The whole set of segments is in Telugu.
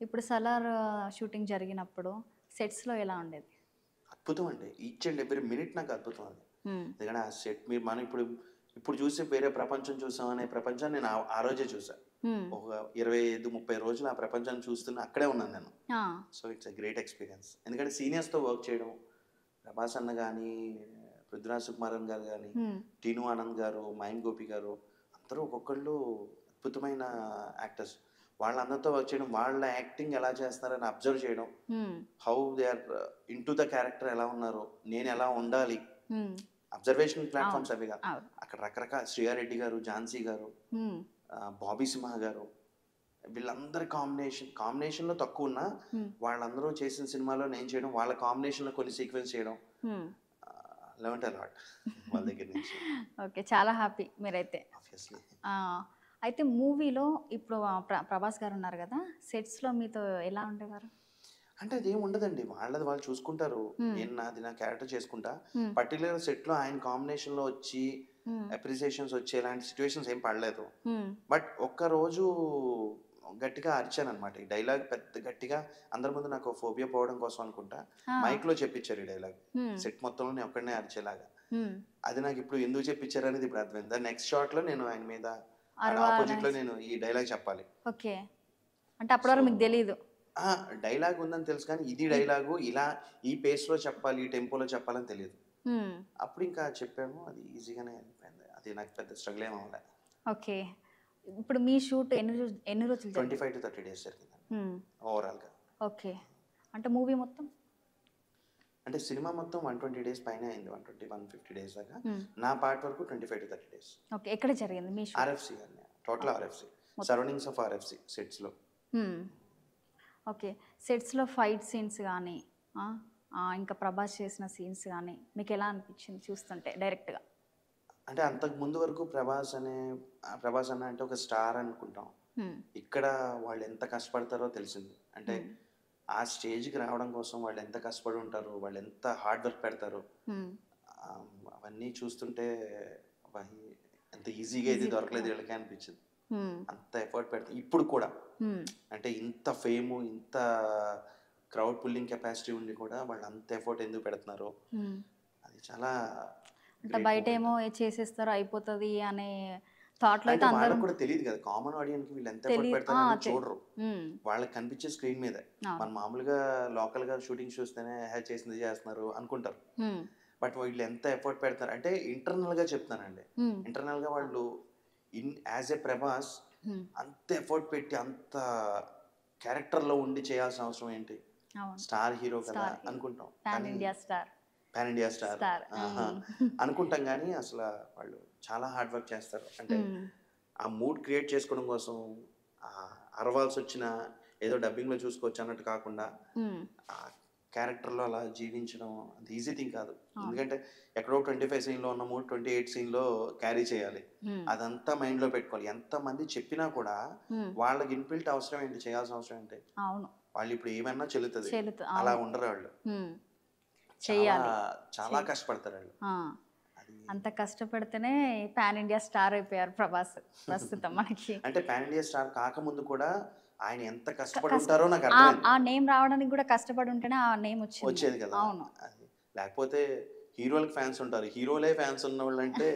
ఇప్పుడు 'సలార్' షూటింగ్ జరిగినప్పుడు సెట్స్‌లో ఎలా ఉండేది? అద్భుతం అండి. ఈచ్ అండ్ ఎవ్రీ మినిట్ నాకు అద్భుతం అది. హ్మ్. ఎందుకంటే ఆ సెట్ మనం ఇప్పుడు చూసి వేరే ప్రపంచం చూసాం అనే ప్రపంచాన్ని నేను ఆ రోజే చూసా. హ్మ్. ఒక 25, 30 రోజులు ఆ ప్రపంచాన్ని చూస్తున్నా అక్కడే ఉన్నాను నేను. ఆ! So, it's a great experience. ఎందుకంటే సీనియర్స్‌తో వర్క్ చేయడం, ప్రభాస్ అన్న గాని, పృథ్వీరాజ్ సుకుమారన్ గారు గాని, హ్మ్. టీను ఆనంద్ గారు, మహేన్ గోపి గారు అందరూ ఒక్కొక్కళ్ళు అద్భుతమైన యాక్టర్స్. వాళ్ళందరితో వర్క్ చేయడం, వాళ్ళ యాక్టింగ్ ఎలా చేస్తున్నారని అబ్జర్వ్ చేయడం, hmm. How they are into the character ఎలా ఉన్నారో, నేను ఎలా ఉండాలి, హ్మ్. అబ్జర్వేషన్ ప్లాట్‌ఫార్మ్స్ అవును. అవిగా. అవును. అక్కడ రకరకాల శ్రీయారెడ్డి గారు, ఝాన్సీ గారు, హ్మ్. బాబీ సింహ గారు, వీళ్ళందరి కాంబినేషన్‌లో తక్కువున్నా, హ్మ్. వాళ్ళందరూ చేసిన సినిమాలో నేను చేయడం, వాళ్ళ కాంబినేషన్‌లో కొన్ని సీక్వెన్స్ చేయడం. హ్మ్. లెర్న్డ్ ఎ లాట్ వాళ్ళ దగ్గర నుంచి. ఓకే. చాలా హ్యాపీ మీరైతే. ఆబ్వియస్‌లీ. ఆ! అయితే మూవీలో ఇప్పుడు ప్రభాస్ గారున్నారు గదా! సెట్స్‌లో మీతో ఎలా ఉండేవారు? అంటే అదేం ఉండదండి. వాళ్ళది వాళ్ళు చూసుకుంటారు. హ్మ్. నేను నా క్యారెక్టర్ చేసుకుంటా. హ్మ్. పర్టిక్యులర్ సెట్‌లో ఆయన కాంబినేషన్‌లో వచ్చి హ్మ్. అప్రిసియేషన్స్ వచ్చి ఎలాంటి సిట్యుయేషన్స్ ఏం పడలేదు. హ్మ్. బట్ ఒక్కరోజు గట్టిగా అరిచాననమాట. ఈ డైలాగ్ పెద్ద గట్టిగా అందరి ముందు నాకు ఫోబియా పోవడం కోసం అనుకుంటా. ఆ! మైక్‌లో చెప్పించారు ఈ డైలాగ్. హ్మ్. సెట్ మొత్తంలో నేను ఒక్కడినే అరిచేలాగా. హ్మ్. అది నాకిప్పుడు ఎందుకు చెప్పించారనేది ఇప్పుడు అర్థమైంది. దాని నెక్స్ట్ షాట్‌లో నేను ఆయన మీద ఆపోజిట్‌లో అరవాలనేసి నేను ఈ డైలాగ్ చెప్పాలి. ఓకే. అంటే అప్పటి సో వరకు మీకు తెలీదు. ఆ! డైలాగ్ ఉందని తెలుసు కానీ, ఇది ఈ డైలాగు ఇలా ఈ పేస్‌లో చెప్పాలి, ఈ టెంపోలో చెప్పాలని తెలీదు. హ్మ్. అప్పుడు ఇంకా చెప్పాము. అది ఈజీగానే వెళ్ళిపోయింది. అది నాకు పెద్ద స్ట్రగుల్ ఏమి అవ్వలే. ఓకే. ఇప్పుడు మీ షూట్ ఎన్ని రోజులు జరిగింది? 25-30 డేస్ జరిగిందండి హ్మ్. ఓవరాల్‌గా. ఓకే. అంటే మూవీ మొత్తం? అంటే సినిమా మొత్తం 120 డేస్ పైనే అయింది. 120, 150 డేస్ దాకా. హ్మ్. నా పార్ట్ వరకు 25-30 డేస్. ఓకే. ఎక్కడ జరిగింది మీ షూట్? ఆర్ఎఫ్‌సి అండి. Total okay. ఆర్ఎఫ్‌సి. మొత్తం. సరౌండింగ్స్ ఆఫ్ ఆర్ఎఫ్‌సి సెట్స్‌లో. హ్మ్. ఓకే. సెట్స్‌లో ఫైట్ సీన్స్ గానీ, ఆ! ఇంకా ప్రభాస్ చేసిన సీన్స్ గానీ, మీకెలా అనిపిచ్చింది చూస్తుంటే డైరెక్ట్‌గా? అంటే అంతకు ముందు వరకు ప్రభాస్ అన్న అంటే ఒక స్టార్ అనుకుంటాం. హ్మ్. ఇక్కడ వాళ్ళు ఎంత కష్టపడతారో తెలిసింది. అంటే హ్మ్. ఆ స్టేజ్‌కి రావడం కోసం వాళ్ళు ఎంత కష్టపడి ఉంటారో, వాళ్ళు ఎంత హార్డ్ వర్క్ పెడతారో, హ్మ్. అవన్నీ చూస్తుంటే అబ్బా! ఎంత ఈజీగా ఇది ఈజీ దొరకలేదు కాదు. వీళ్ళకి అనిపించింది. హ్మ్. అంత ఎఫర్ట్ పెడతారు. ఇప్పుడు కూడా హ్మ్. అంటే ఇంత ఫేము, ఇంత క్రౌడ్ పుల్లింగ్ కెపాసిటీ ఉండి కూడా వాళ్ళు అంత ఎఫర్ట్ ఎందుకు పెడుతున్నారో, హ్మ్. అది చాలా అంటే గ్రేట్ మూమెంట్. బయటేమో చేసేస్తారు అయిపోతది అనే థాట్‌లో అంటే అయితే అందరూ వాళ్ళకి కూడా తెలీదు కదా! కామన్ ఆడియన్స్‌కి వీళ్ళు ఎంత ఎఫర్ట్ ఆ! పెడతారనేది చూడరు. హ్మ్. వాళ్ళకి కనిపించే స్క్రీన్ మీదే. అవును. మనం మామూలుగా లోకల్‌గా షూటింగ్స్ చూస్తేనే చేసింది చేస్తున్నారు అనుకుంటారు. హ్మ్. బట్ వీళ్ళు ఎంత ఎఫర్ట్ పెడతారు అంటే ఇంటర్నల్‌గా చెప్తున్నానండి. హ్మ్. ఇంటర్నల్‌గా వాళ్ళు యాస్ ఎ ప్రభాస్ హ్మ్. అంత ఎఫర్ట్ పెట్టి అంత క్యారెక్టర్‌లో ఉండి చేయాల్సిన అవసరం ఏంటి? అవును. స్టార్ హీరో కదా స్టార్ హీరో. అనుకుంటాం. పాన్ కానీ India star. Pan India star. Star. ఆహా! హ్మ్. అనుకుంటాం గానీ అసల వాళ్ళు చాలా హార్డ్ వర్క్ చేస్తారు. అంటే హ్మ్. ఆ మూడ్ క్రియేట్ చేసుకోవడం కోసం అరవాల్సొచ్చినా ఏదో డబ్బింగ్‌లో చూసుకోవచ్చు అన్నట్టు కాకుండా హ్మ్. ఆ క్యారెక్టర్‌లో అలా జీవించడం అంత ఈజీ థింగ్ కాదు. అవును. ఎందుకంటే ఎక్కడో 25 సీన్‌లో ఉన్న మూడ్ 28 సీన్‌లో క్యారీ చేయాలి. హ్మ్. అదంతా మైండ్‌లో పెట్టుకోవాలి. ఎంతమంది చెప్పినా కూడా హ్మ్. వాళ్ళకి ఇన్‌బిల్ట్ అవసరం ఏంటి? చేయాల్సిన అవసరం ఏంటి? అవును. వాళ్ళు ఇప్పుడు ఏమన్నా చెల్లుతది. అలా అవును. ఉండరు ఆళ్ళు. హ్మ్. చాలా చెయ్యాలి. చాలా చెయ్ కష్టపడతారాళ్ళు. ఆ! అది అంత కష్టపడితేనే పాన్ ఇండియా స్టార్ అయిపోయారు ప్రభాస్ ప్రస్తుతం మనకి. అంటే పాన్ ఇండియా స్టార్ కాకముందు కూడా ఆయన ఎంత క కష్టపడి కస్ ఉంటారో నాకర్థమైంది. ఆ నేమ్ రావడానికి గూడా కష్టపడి ఉంటేనే ఆ నేమ్ వచ్చింది. వచ్చేది కదా! అవును. అది. లేకపోతే హీరోలకి ఫ్యాన్స్ ఉంటారు. హీరోలే ఫ్యాన్స్ ఉన్నోళ్ళంటే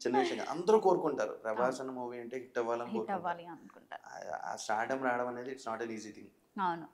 చిన్న విషయం కాదు. అందరూ కోరుకుంటారు. అవును. 'ప్రభాస్' అన్న మూవీ అంటే హిట్ అవ్వాలని హిట్ కోరుకుంటారు. అవ్వాలి అనుకుంటారు. ఆ స్టార్డమ్ రావడం అనేది it's not an easy thing. అవును.